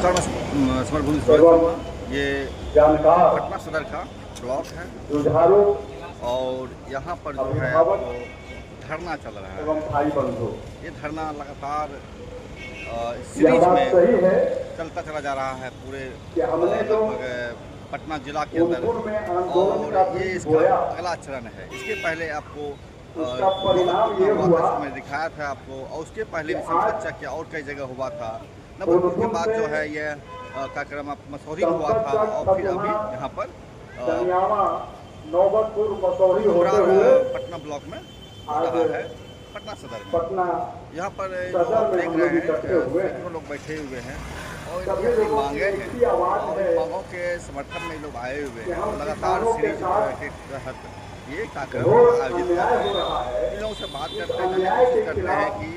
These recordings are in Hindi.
नमस्कार, मैं समरभूमि शर्मा। ये पटना सदर का ब्लॉक है और यहाँ पर जो है आपको धरना चल रहा है। ये धरना लगातार सीरीज में चलता चला जा रहा है पूरे लगभग पटना जिला के अंदर, और ये इसका अगला चरण है। इसके पहले आपको में दिखाया था आपको, और उसके पहले भी संसद चेक किया और कई जगह हुआ था। नवलपुर के बाद जो है ये कार्यक्रम मसौरी हुआ था, और फिर अभी यहाँ पर पटना ब्लॉक में हो रहा है, पटना सदर में। यहाँ पर जो आप देख रहे हैं सैकड़ों लोग बैठे हुए हैं और इनकी मांगे हैं, और इन मांगों के समर्थन में लोग आए हुए हैं। लगातार सीरीज के तहत ये कार्यक्रम आयोजित कर रहे हैं। इन लोगों से बात करते हैं, कोशिश करते हैं कि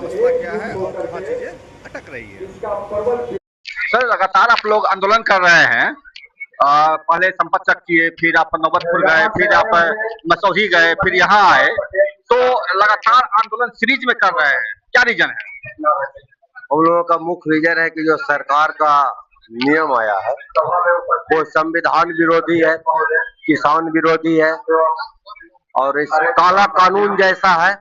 मसला क्या है और कहाँ चीजें अटक रही है। सर, लगातार आप लोग आंदोलन कर रहे हैं। पहले संपत चक किए, फिर आप नौबतपुर गए, फिर आप मसौरी गए, फिर यहाँ आए, तो लगातार आंदोलन सीरीज में कर रहे हैं। क्या रीजन है? हम लोगों का मुख्य रीजन है कि जो सरकार का नियम आया है वो संविधान विरोधी है, किसान विरोधी है और इस काला कानून जैसा है।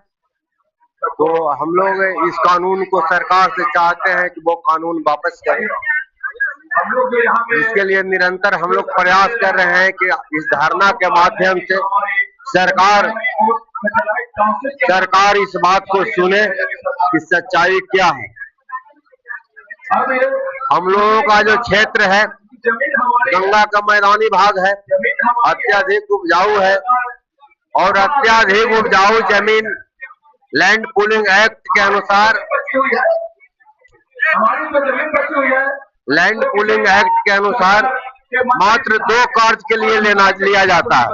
तो हम लोग इस कानून को सरकार से चाहते हैं कि वो कानून वापस करें। इसके लिए निरंतर हम लोग प्रयास कर रहे हैं कि इस धरना के माध्यम से सरकार इस बात को सुने कि सच्चाई क्या है। हम लोगों का जो क्षेत्र है गंगा का मैदानी भाग है, अत्यधिक उपजाऊ है, और अत्यधिक उपजाऊ जमीन लैंड पूलिंग एक्ट के अनुसार मात्र 2 कार्य के लिए लिया जाता है,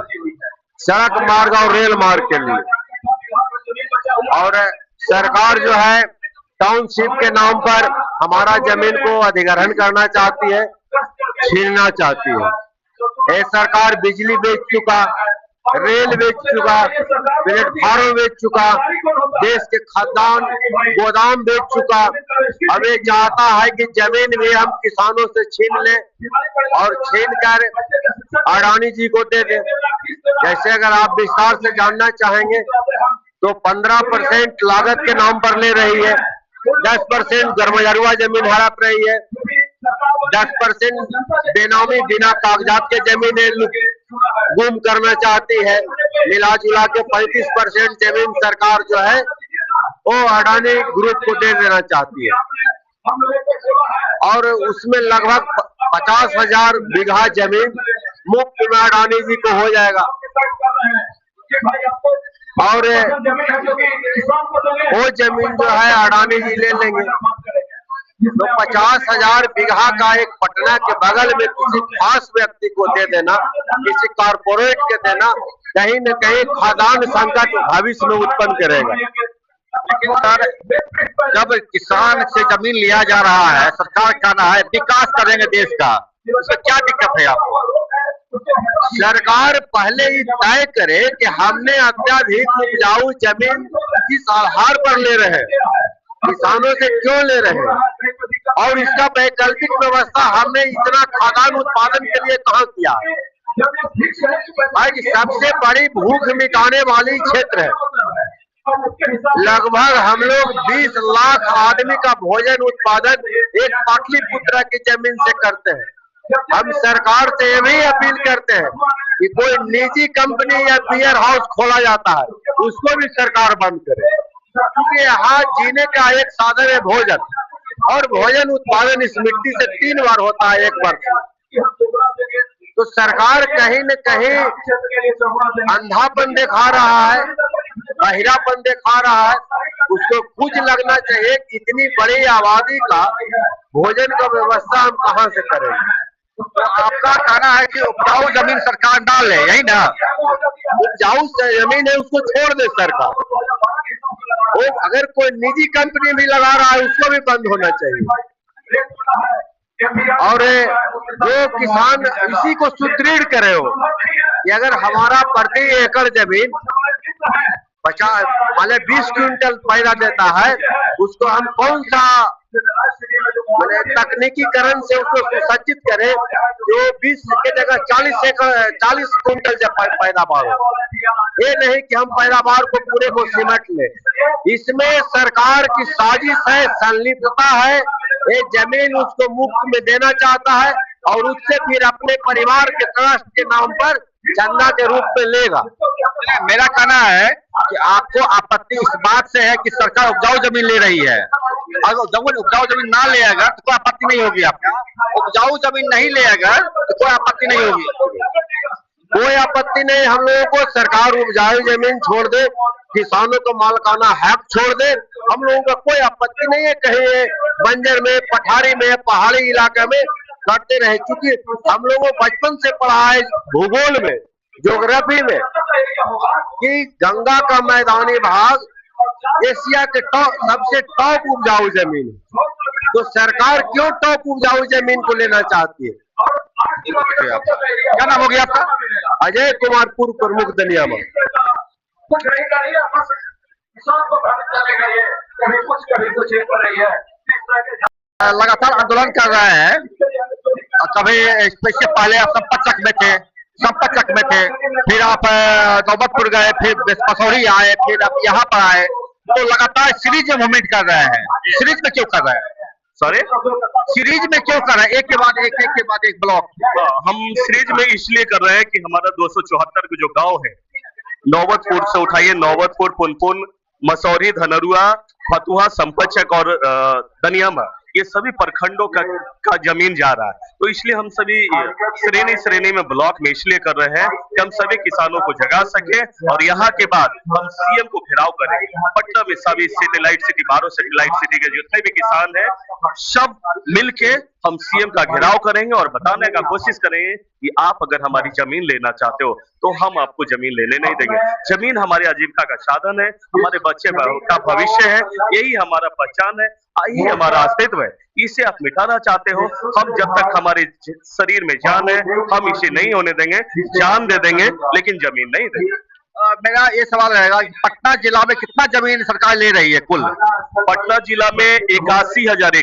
सड़क मार्ग और रेल मार्ग के लिए। और सरकार जो है टाउनशिप के नाम पर हमारा जमीन को अधिग्रहण करना चाहती है, छीनना चाहती है। ये सरकार बिजली बेच चुका, रेल बेच चुका, प्लेटफार्म बेच चुका, देश के खदान गोदाम बेच चुका। अब ये चाहता है कि जमीन भी हम किसानों से छीन लें और छीन कर अडानी जी को दे दें। जैसे अगर आप विस्तार से जानना चाहेंगे तो 15% लागत के नाम पर ले रही है, 10% गरमजरुआ जमीन हड़प रही है, 10% बेनामी बिना कागजात के जमीन गुम करना चाहती है। मिला जुला के 35% जमीन सरकार जो है वो अडानी ग्रुप को दे देना चाहती है, और उसमें लगभग 50,000 बीघा जमीन मुफ्त में अडानी जी को हो जाएगा। और वो जमीन जो है अडानी जी ले लेंगे। तो 50,000 बीघा का एक पटना के बगल में किसी खास व्यक्ति को दे देना, किसी कारपोरेट के देना, कहीं न कहीं खाद्यान्न संकट भविष्य में उत्पन्न करेगा। लेकिन सर, जब किसान से जमीन लिया जा रहा है, सरकार कहना है विकास करेंगे देश का, उसमें क्या दिक्कत है आपको? सरकार पहले ही तय करे कि हमने अत्यधिक उपजाऊ जमीन किस आधार पर ले रहे हैं, किसानों से क्यों ले रहे हैं, और इसका वैकल्पिक व्यवस्था हमने इतना खाद्यान्न उत्पादन के लिए कहाँ किया। भाई, सबसे बड़ी भूख मिटाने वाली क्षेत्र है। लगभग हम लोग 20 लाख आदमी का भोजन उत्पादन एक पाटलिपुत्र की जमीन से करते हैं। हम सरकार से ये भी अपील करते हैं कि कोई निजी कंपनी या बियर हाउस खोला जाता है उसको भी सरकार बंद करे, क्योंकि यहाँ जीने का एक साधन है भोजन, और भोजन उत्पादन इस मिट्टी से 3 बार होता है एक वर्ष में। तो सरकार कहीं न कहीं अंधापन दिखा रहा है, बहिरापन दिखा रहा है। उसको कुछ लगना चाहिए कि इतनी बड़ी आबादी का भोजन का व्यवस्था हम कहाँ से करेंगे। तो आपका कहना है कि उपजाऊ जमीन सरकार ना ले, यही ना? उपजाऊ जमीन है उसको छोड़ दे सरकार, वो अगर कोई निजी कंपनी भी लगा रहा है उसको भी बंद होना चाहिए। और जो किसान इसी को सुदृढ़ करे हो कि अगर हमारा प्रति एकड़ जमीन 20 क्विंटल पैदा देता है, उसको हम कौन सा मैंने तकनीकीकरण से उसको सुसज्जित करें जो 20 की जगह 40 क्विंटल जब पैदावार हो। ये नहीं कि हम पैदावार को पूरे को सिमट ले। इसमें सरकार की साजिश है, संलिप्तता है। ये जमीन उसको मुफ्त में देना चाहता है और उससे फिर अपने परिवार के ट्रस्ट के नाम पर चंदा के रूप में लेगा। मेरा कहना है कि आपको आपत्ति इस बात से है कि सरकार उपजाऊ जमीन ले रही है। अगर उपजाऊ जमीन ना ले अगर तो कोई आपत्ति नहीं होगी आपको। उपजाऊ जमीन नहीं ले अगर तो कोई आपत्ति नहीं होगी। कोई आपत्ति नहीं, हम लोगों को सरकार उपजाऊ जमीन छोड़ दे, किसानों को मालिकाना हक छोड़ दे, हम लोगों का कोई आपत्ति नहीं है। कहीं बंजर में, पठारी में, पहाड़ी इलाके में करते रहे, क्योंकि हम लोगों बचपन से पढ़ा है भूगोल में, ज्योग्राफी में कि गंगा का मैदानी भाग एशिया के सबसे टॉप उपजाऊ जमीन है। तो सरकार क्यों टॉप उपजाऊ जमीन को लेना चाहती है? क्या नाम हो गया आपका? अजय कुमार, पूर्व प्रमुख दनियामा। लगातार आंदोलन कर रहे हैं। कभी इससे पहले आप संपत चक में थे, फिर आप नौबतपुर गए, फिर मसौरी आए, फिर आप यहाँ पर आए। तो लगातार सीरीज में मूवमेंट कर रहे हैं। सीरीज में क्यों कर रहे हैं? सॉरी, सीरीज में क्यों कर रहे हैं? एक के बाद एक ब्लॉक। हम सीरीज में इसलिए कर रहे हैं कि हमारा 274 के जो गांव है, नौबतपुर से उठाइए, नौबतपुर, पुनपुन, मसौरी, धनरुआ, फतुहा, संपतचक और दनियामा, ये सभी प्रखंडों का जमीन जा रहा है। तो इसलिए हम सभी श्रेणी में ब्लॉक में इसलिए कर रहे हैं कि हम सभी किसानों को जगा सके और यहाँ के बाद हम सीएम को घेराव करेंगे। पटना में सभी सैटेलाइट सिटी, 12 सैटेलाइट सिटी के जितने भी किसान हैं, सब मिलके हम सीएम का घेराव करेंगे और बताने का कोशिश करेंगे कि आप अगर हमारी जमीन लेना चाहते हो तो हम आपको जमीन लेने नहीं देंगे। जमीन हमारे आजीविका का साधन है, हमारे बच्चे का भविष्य है, यही हमारा पहचान है, यही हमारा अस्तित्व है। इसे आप मिटाना चाहते हो, हम जब तक हमारे शरीर में जान है हम इसे नहीं होने देंगे। जान दे देंगे लेकिन जमीन नहीं देंगे। मेरा ये सवाल रहेगा, पटना जिला में कितना जमीन सरकार ले रही है कुल? पटना जिला में 81,000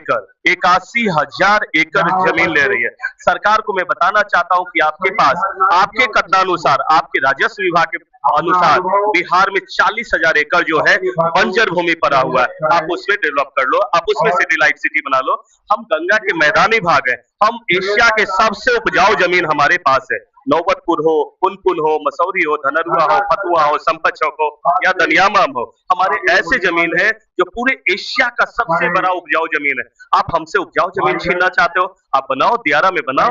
एकड़ जमीन ले रही है सरकार को। मैं बताना चाहता हूं कि आपके पास, आपके कथनानुसार, आपके राजस्व विभाग के अनुसार बिहार में 40,000 एकड़ जो है बंजर भूमि पड़ा हुआ है। आप उसमें डेवलप कर लो, आप उसमें सैटेलाइट सिटी बना लो। हम गंगा के मैदानी भाग है, हम एशिया के सबसे उपजाऊ जमीन हमारे पास है। नौबतपुर हो, पुनपुन हो, मसौरी हो, धनरुआ हो, फतुहा हो, संपतचक हो या दनियामा हो, हमारे ऐसे जमीन है जो पूरे एशिया का सबसे बड़ा उपजाऊ जमीन है। आप हमसे उपजाऊ जमीन छीनना चाहते हो, आप बनाओ, दियारा में बनाओ,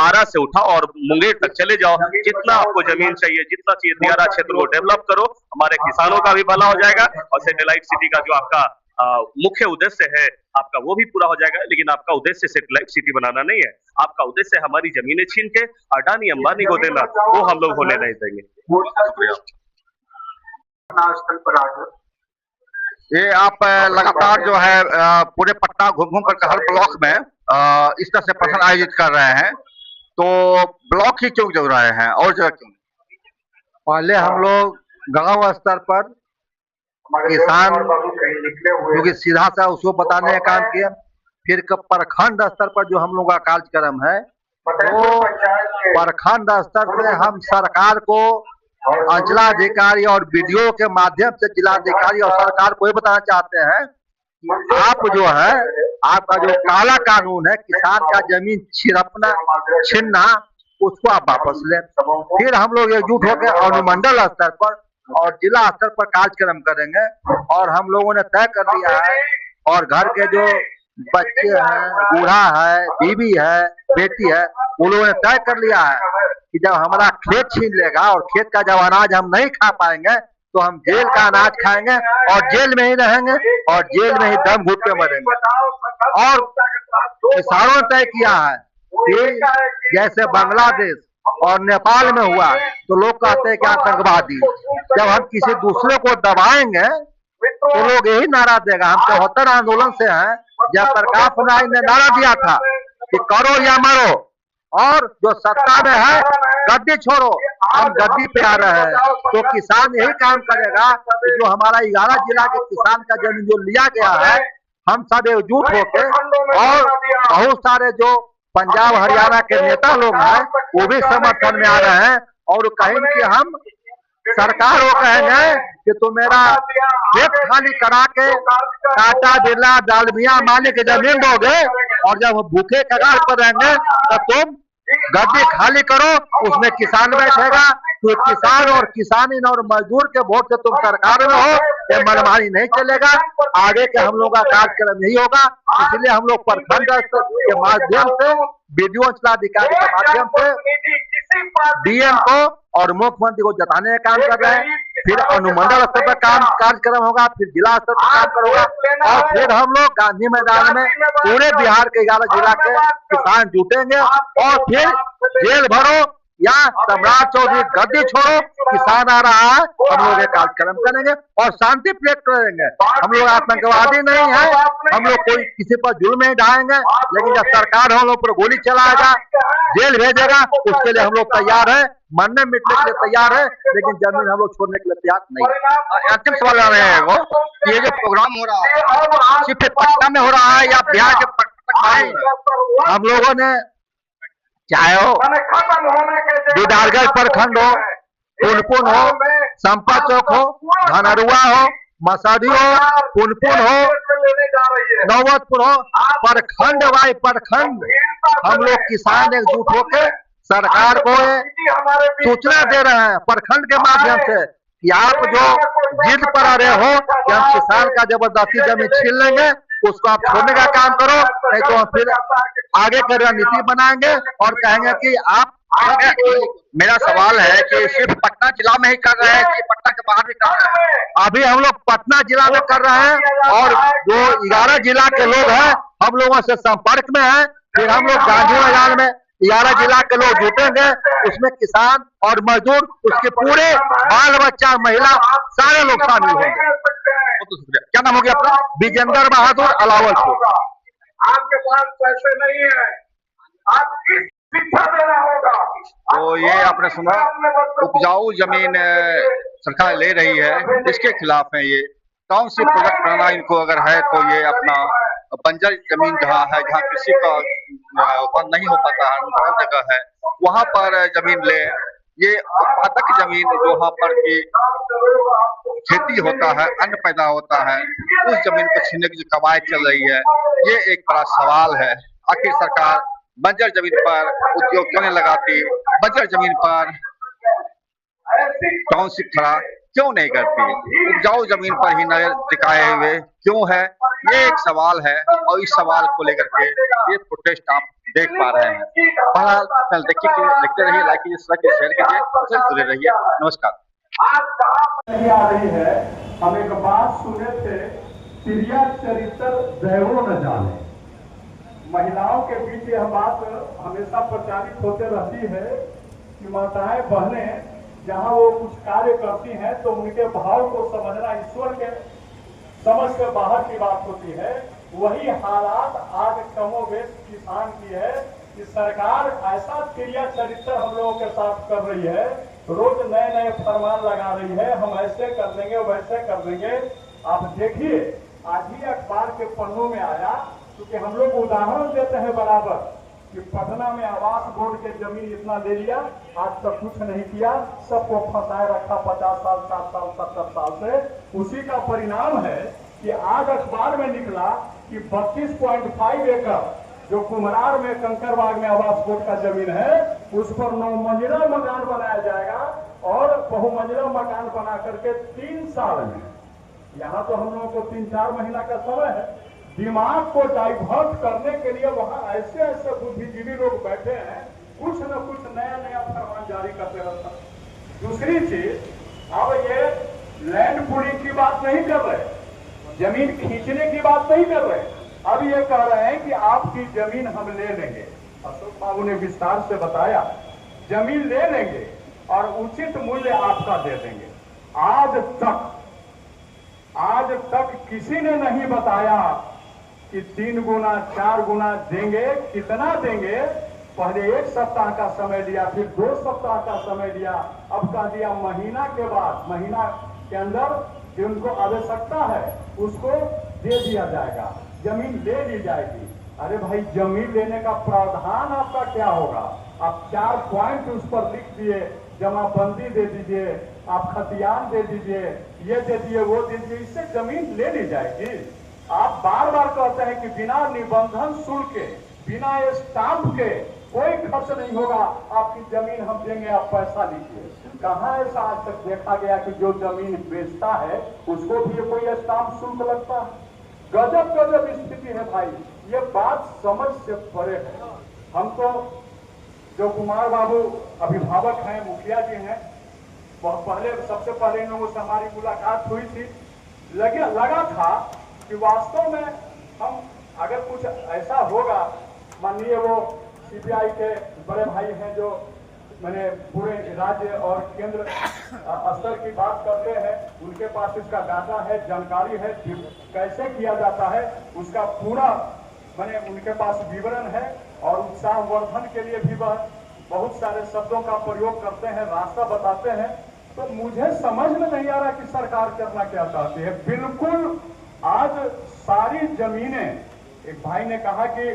आरा से उठाओ और मुंगेर तक चले जाओ। जितना आपको जमीन चाहिए, जितना चाहिए, दियारा क्षेत्र को डेवलप करो, हमारे किसानों का भी भला हो जाएगा और सैटेलाइट सिटी का जो आपका मुख्य उद्देश्य है आपका वो भी पूरा हो जाएगा। लेकिन आपका उद्देश्य सैटेलाइट सिटी बनाना नहीं है, आपका उद्देश्य है हमारी जमीनें छीन के अडानी अंबानी को देना, वो हम लोग होने नहीं देंगे। ये आप लगातार जो है पूरे पटना घूम कर हर ब्लॉक में इस तरह से प्रदर्शन आयोजित कर रहे हैं, तो ब्लॉक ही क्यों जग रहे हैं और जगह क्यों? पहले हम लोग गांव स्तर पर किसान क्योंकि सीधा सा उसको बताने का काम किया, फिर प्रखंड स्तर पर जो हम लोग का कार्यक्रम है, तो प्रखंड स्तर से हम सरकार को, अंचलाधिकारी और बीडीओ के माध्यम से जिलाधिकारी और सरकार को ये बताना चाहते हैं कि आप जो है, आपका जो काला कानून है किसान का जमीन छीनना, उसको आप वापस लें। फिर हम लोग एकजुट होकर अनुमंडल स्तर पर और जिला स्तर पर कार्यक्रम करेंगे और हम लोगों ने तय कर लिया है, और घर के जो बच्चे हैं, बूढ़ा है, बीवी है, बेटी है, उन लोगों ने तय कर लिया है कि जब हमारा खेत छीन लेगा और खेत का जब अनाज हम नहीं खा पाएंगे तो हम जेल का अनाज खाएंगे और जेल में ही रहेंगे और जेल में ही दम घुट के मरेंगे। और किसानों ने तय किया है कि जैसे बांग्लादेश और नेपाल में हुआ तो लोग कहते हैं कि आतंकवादी, जब हम किसी दूसरे को दबाएंगे तो लोग यही नारा देगा। हम 74 आंदोलन से हैं, जब प्रकाश नारायण ने नारा दिया था कि करो या मरो, और जो सत्ता में है गद्दी छोड़ो, हम गद्दी पे आ रहे हैं। तो किसान यही काम करेगा कि जो हमारा 11 जिला के किसान का जमीन जो लिया गया है हम सब एकजुट होकर और बहुत सारे जो पंजाब हरियाणा के नेता लोग हैं वो भी समर्थन में आ रहे हैं और कहेंगे कि हम सरकार को कहेंगे कि तुम मेरा खेत खाली करा के टाटा बिरला डालमिया मालिक की जमीन दोगे और जब भूखे कगार पर रहेंगे तो तुम गद्दी खाली करो, उसमें किसान बैठेगा। तो किसान और किसानी और मजदूर के वोट से तुम सरकार में हो, ये मनमानी नहीं चलेगा। आगे के हम लोग का कार्यक्रम यही होगा। इसलिए हम लोग प्रखंड स्तर के माध्यम से, बीडीओ अंचलाधिकारी के माध्यम से डीएम को और मुख्यमंत्री को जताने का काम कर रहे हैं। फिर अनुमंडल स्तर पर कार्यक्रम होगा, फिर जिला स्तर पर काम करोगा और फिर हम लोग गांधी मैदान में पूरे बिहार के 11 जिला के किसान जुटेंगे और फिर जेल भरो या सम्राट चौधरी गद्दी छोड़ो, किसान आ रहा है, हम लोग एक कार्यक्रम करेंगे और शांति प्रिय करेंगे। हम लोग आतंकवादी नहीं है, हम लोग कोई किसी पर जुल्म नहीं ढाएंगे, लेकिन जब सरकार हम लोग पर गोली चलाएगा, जेल भेजेगा, उसके लिए हम लोग तैयार है, मरने मिटने के लिए तैयार है, लेकिन जमीन हम लोग छोड़ने के लिए तैयार नहीं। अंतिम सवाल आ रहे हैं वो, ये जो प्रोग्राम हो रहा है सिर्फ पटना में हो रहा है या बिहार के पटना? हम लोगों ने चाहे हो दीदारगंज प्रखंड हो, पुनपुन हो, संपा चौक हो, धनरुआ हो, मसौढ़ी हो, पुनपुन हो, नौबतपुर हो, प्रखंड वाई प्रखंड हम लोग किसान एकजुट होकर सरकार को सूचना दे रहे हैं प्रखंड के माध्यम से कि आप जो जिद पर आ रहे हो कि हम किसान का जबरदस्ती जमीन छीन लेंगे, उसको आप छोड़ने का काम करो, नहीं तो हम फिर आगे की रणनीति बनाएंगे और कहेंगे कि आप। मेरा सवाल है कि सिर्फ पटना जिला में ही कर रहे हैं कि पटना के बाहर भी कर रहे हैं? अभी हम लोग पटना जिला में कर रहे हैं और जो 11 जिला के लोग हैं हम लोगों से संपर्क में हैं। फिर हम लोग गांधी मैदान में 11 जिला के लोग जुटेंगे, उसमें किसान और मजदूर, उसके पूरे बाल बच्चा महिला सारे लोग शामिल होंगे। बहुत शुक्रिया। क्या नाम हो गया आपका? विजेंद्र बहादुर, अलावलपुर। आपके पास पैसे नहीं है, आप किस शिक्षा देना होगा। तो ये आपने सुना, उपजाऊ जमीन सरकार ले रही है, इसके खिलाफ है ये। कौन सी प्रोजेक्ट बनाना इनको अगर है तो ये अपना बंजर जमीन जहाँ है, जहाँ कृषि का उत्पन्न नहीं हो पाता है, हर जगह है, वहाँ पर जमीन ले। ये उत्पादक जमीन जहाँ पर की खेती होता है, अन्न पैदा होता है, उस जमीन को छीनने की जो कवायद चल रही है, ये एक बड़ा सवाल है। आखिर सरकार बंजर जमीन पर उद्योग क्यों नहीं लगाती, बंजर जमीन पर टाउनशिप खड़ा क्यों नहीं करती, उपजाऊ जमीन पर ही नजर टिकाए हुए क्यों है, ये एक सवाल है। और इस सवाल को लेकर के ये प्रोटेस्ट आप देख पा रहे हैं। बहरहाल देखते रहिए, लाइक कीजिए, शेयर कीजिए, जुड़े रहिए। नमस्कार। आ रही है, हम एक बात सुने थे, चिड़िया चरित्र दैवो न जाने। महिलाओं के बीच यह बात हमेशा प्रचारित होते रहती है कि माताएं बहनें जहां वो कुछ कार्य करती हैं तो उनके भाव को समझना ईश्वर के समझ के बाहर की बात होती है। वही हालात आज कमोबेश किसान की है कि सरकार ऐसा चिड़िया चरित्र हम लोगों के साथ कर रही है, रोज नए नए फरमान लगा रही है, हम ऐसे कर देंगे वैसे कर देंगे। आप देखिए, आज ही अखबार के पन्नों में आया, क्योंकि हम लोग उदाहरण देते हैं बराबर कि पटना में आवास बोर्ड के जमीन इतना ले लिया, आज तक कुछ नहीं किया, सबको फंसाए रखा 50 साल 60 साल 70 साल से। उसी का परिणाम है कि आज अखबार में निकला कि 32.5 एकड़ जो कुम्हरार में कंकरबाग में आवास बोर्ड का जमीन है, उस पर 9 मंजिला मकान बनाया जाएगा और बहुमंजिला मकान बना करके 3 साल में, यहाँ तो हम लोगों को 3-4 महीना का समय है, दिमाग को डाइवर्ट करने के लिए वहां ऐसे ऐसे बुद्धिजीवी लोग बैठे हैं, कुछ न कुछ नया नया फरमान जारी करते रहता है। दूसरी चीज, अब ये लैंड पूलिंग की बात नहीं कर रहे, जमीन खींचने की बात नहीं कर रहे, अब ये कह रहे हैं कि आपकी जमीन हम ले लेंगे। अशोक बाबू ने विस्तार से बताया, जमीन ले लेंगे और उचित मूल्य आपका दे देंगे। आज तक किसी ने नहीं बताया कि 3 गुना 4 गुना देंगे, कितना देंगे। पहले 1 सप्ताह का समय लिया, फिर 2 सप्ताह का समय लिया, अब कह दिया महीना के बाद, महीना के अंदर जिनको आवश्यकता है उसको दे दिया जाएगा। जमीन ले ली जाएगी। अरे भाई, जमीन लेने का प्रावधान आपका क्या होगा? आप 4 पॉइंट उस पर लिख दिए, जमाबंदी दे दीजिए, आप खतियान दे दीजिए, ये दे दिए, वो दे दीजिए, इससे जमीन ले ली जाएगी। आप बार बार कहते हैं कि बिना निबंधन शुल्क के, बिना स्टाम्प के कोई खर्च नहीं होगा, आपकी जमीन हम देंगे, आप पैसा लीजिए। कहाँ ऐसा आज तक देखा गया कि जो जमीन बेचता है उसको भी कोई स्टाम्प शुल्क लगता है? गजब गजब स्थिति है भाई, ये बात समझ से परे है। हम तो जो कुमार बाबू अभिभावक हैं, मुखिया जी हैं, बहुत पहले, सबसे पहले इन लोगों से हमारी मुलाकात हुई थी। लगा था कि वास्तव में हम अगर कुछ ऐसा होगा, माननीय वो सीपीआई के बड़े भाई हैं जो मैंने पूरे राज्य और केंद्र स्तर की बात करते हैं, उनके पास इसका डाटा है, जानकारी है, कैसे किया जाता है उसका पूरा मैंने उनके पास विवरण है। और उत्साहवर्धन के लिए भी वह बहुत सारे शब्दों का प्रयोग करते हैं, रास्ता बताते हैं। तो मुझे समझ में नहीं आ रहा कि सरकार करना क्या चाहती है। बिल्कुल आज सारी जमीनें, एक भाई ने कहा कि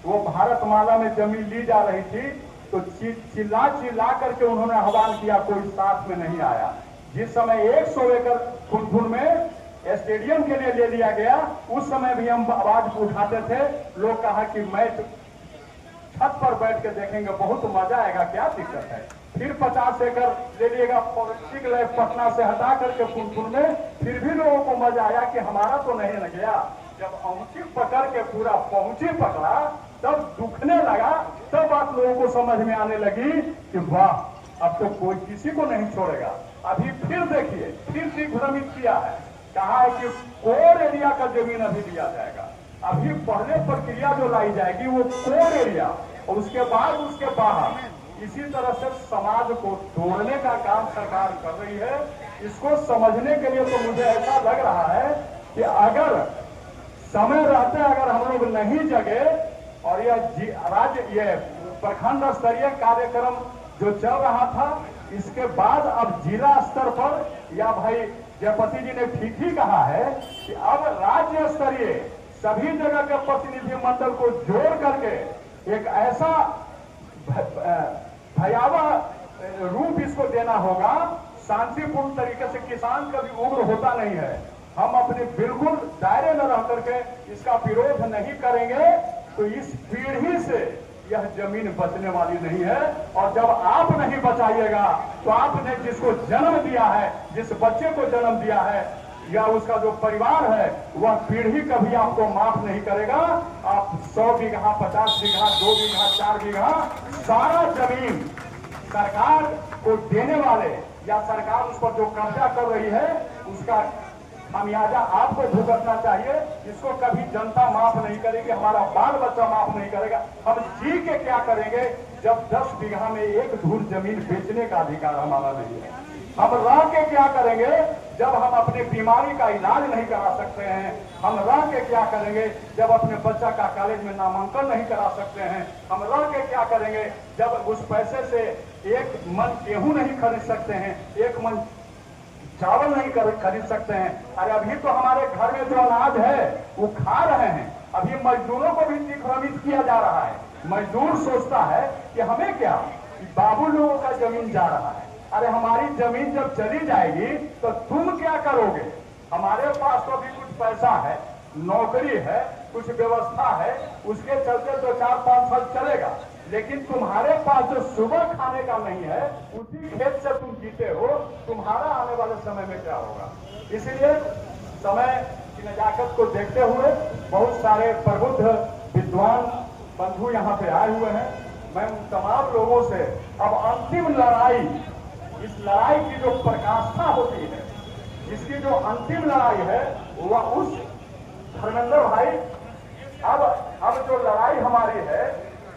वो भारतमाला में जमीन ली जा रही थी, तो चिल्ला चिल्ला करके उन्होंने आह्वान किया, कोई साथ में नहीं आया। जिस समय 100 एकड़ खुनखुन में स्टेडियम के लिए ले लिया गया, उस समय भी हम आवाज उठाते थे। लोग कहा कि मैच छत पर बैठ के देखेंगे, बहुत मजा आएगा, क्या दिक्कत है। फिर 50 एकड़ ले लिएगा पटना से हटा करके खुनखुन में, फिर भी लोगों को मजा आया कि हमारा तो नहीं न गया। जब औंची पकड़ के पूरा पहुंची पकड़ा, तब दुखने लगा, तब बात लोगों को समझ में आने लगी कि वाह, अब तो कोई किसी को नहीं छोड़ेगा। अभी फिर देखिए, फिर दिग्भ्रमित किया है, कहा है कि कोर एरिया का जमीन अभी दिया जाएगा। अभी पहले प्रक्रिया जो लाई जाएगी वो कोर एरिया, और उसके बाद उसके बाहर। इसी तरह से समाज को तोड़ने का काम सरकार कर रही है। इसको समझने के लिए तो मुझे ऐसा लग रहा है कि अगर समय रहते अगर हम लोग नहीं जगे और ये प्रखंड स्तरीय कार्यक्रम जो चल रहा था, इसके बाद अब जिला स्तर पर, या भाई जयपति जी ने ठीक ही कहा है कि अब राज्य स्तरीय सभी जगह के प्रतिनिधि मंडल को जोड़ करके एक ऐसा भयावह रूप इसको देना होगा, शांतिपूर्ण तरीके से। किसान कभी उग्र होता नहीं है। हम अपने बिल्कुल दायरे में रह करके इसका विरोध नहीं करेंगे तो इस पीढ़ी से यह जमीन बचने वाली नहीं है। और जब आप नहीं बचाइएगा तो आपने जिसको जन्म दिया है, जिस बच्चे को जन्म दिया है, या उसका जो परिवार है, वह पीढ़ी कभी आपको माफ नहीं करेगा। आप 100 बीघा, 50 बीघा, 2 बीघा, 4 बीघा सारा जमीन सरकार को देने वाले, या सरकार उस पर जो कब्जा कर रही है, उसका खामियाजा आपको भुगतना चाहिए। इसको कभी जनता माफ नहीं करेगी, हमारा बाल बच्चा माफ नहीं करेगा। हम जी के क्या करेंगे जब 10 बीघा में 1 धूर जमीन बेचने का अधिकार हमारा नहीं है? हम रह के क्या करेंगे जब हम अपने बीमारी का इलाज नहीं करा सकते हैं? हम रह के क्या करेंगे जब अपने बच्चा का कॉलेज में नामांकन नहीं करा सकते हैं? हम रह के क्या करेंगे जब उस पैसे से 1 मन गेहूं नहीं खरीद सकते हैं, 1 मन चावल नहीं खरीद सकते हैं? अरे अभी तो हमारे घर में जो अनाज है वो खा रहे हैं। अभी मजदूरों को भी दिग्भ्रमित किया जा रहा है। मजदूर सोचता है कि हमें क्या, बाबू लोगों का जमीन जा रहा है। अरे हमारी जमीन जब चली जाएगी तो तुम क्या करोगे? हमारे पास तो अभी कुछ पैसा है, नौकरी है, कुछ व्यवस्था है, उसके चलते तो 4-5 साल चलेगा। लेकिन तुम्हारे पास जो सुबह खाने का नहीं है, उसी खेत से तुम जीते हो, तुम्हारा आने वाले समय में क्या होगा? इसलिए समय की नजाकत को देखते हुए बहुत सारे प्रबुद्ध विद्वान बंधु यहाँ पे आए हुए हैं। मैं उन तमाम लोगों से अब अंतिम लड़ाई, इस लड़ाई की जो प्रकाष्ठा होती है, इसकी जो अंतिम लड़ाई है, वह उस धर्मेंद्र भाई, अब जो लड़ाई हमारी है,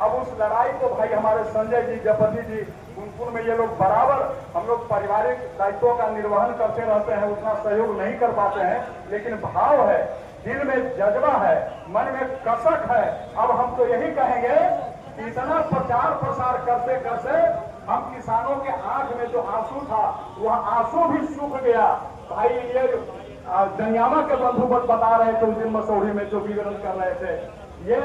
अब उस लड़ाई को भाई हमारे संजय जी, जयपति जी, खुनखुन में ये लोग बराबर, हम लोग पारिवारिक दायित्वों का निर्वहन करते रहते हैं, उतना सहयोग नहीं कर पाते हैं, लेकिन भाव है, दिल में जज्बा है, मन में कसक है। अब हम तो यही कहेंगे कि इतना प्रचार प्रसार करते करते हम किसानों के आंख में जो आंसू था, वह आंसू भी सूख गया। भाई ये जनियामा के बंधु बता रहे थे उस दिन मसौरी में जो विवरण कर रहे थे, ये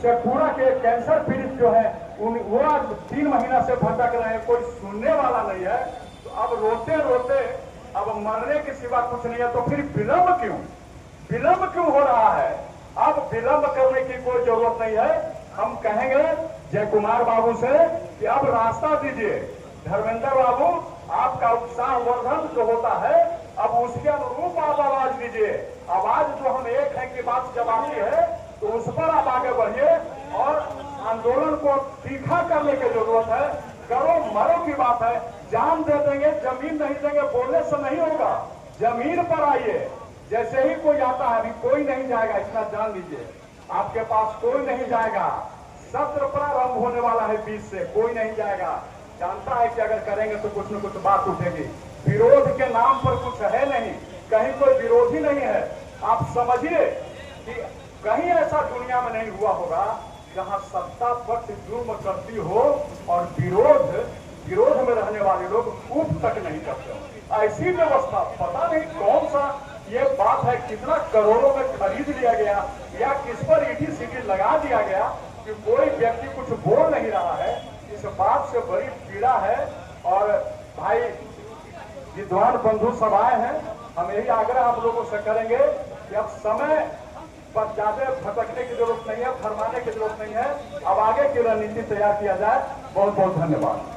शेखपुरा के कैंसर पीड़ित जो है वो आज 3 महीना से भटक रहे हैं, कोई सुनने वाला नहीं है। तो अब रोते रोते अब मरने के सिवा कुछ नहीं है, तो फिर विलंब क्यों हो रहा है? अब विलंब करने की कोई जरूरत नहीं है। हम कहेंगे जय कुमार बाबू से कि अब रास्ता दीजिए। धर्मेंद्र बाबू, आपका उत्साह वर्धन जो होता है अब उसके अनुरूप आप आवाज दीजिए। आवाज जो हम एक है की बात जब आती है तो उस पर आप आगे बढ़िए और आंदोलन को तीखा करने की जरूरत है। करो मरो की बात है, जान दे देंगे, जमीन नहीं देंगे बोलने से नहीं होगा। जमीन पर आइए, जैसे ही कोई आता है, अभी कोई नहीं जाएगा, इतना जान लीजिए, आपके पास कोई नहीं जाएगा। सत्र प्रारंभ होने वाला है 20 से, कोई नहीं जाएगा। जानता है कि अगर करेंगे तो कुछ न कुछ बात उठेगी। विरोध के नाम पर कुछ है नहीं, कहीं कोई विरोधी नहीं है। आप समझिए कि कहीं ऐसा दुनिया में नहीं हुआ होगा जहां सत्ता पक्ष जुर्म करती हो और विरोध में रहने वाले लोग उफ तक नहीं करते हो। ऐसी व्यवस्था पता नहीं कौन सा ये बात है, कितना करोड़ों में खरीद लिया गया या किस पर ईटी सीटी लगा दिया गया कि कोई व्यक्ति कुछ बोल नहीं रहा है। इस बात से बड़ी पीड़ा है। और भाई विद्वान बंधु सब आए हैं, हम यही आग्रह आप लोगों से करेंगे कि अब समय पर ज्यादा भटकने की जरूरत नहीं है, फरमाने की जरूरत नहीं है। अब आगे की रणनीति तैयार किया जाए। बहुत बहुत धन्यवाद।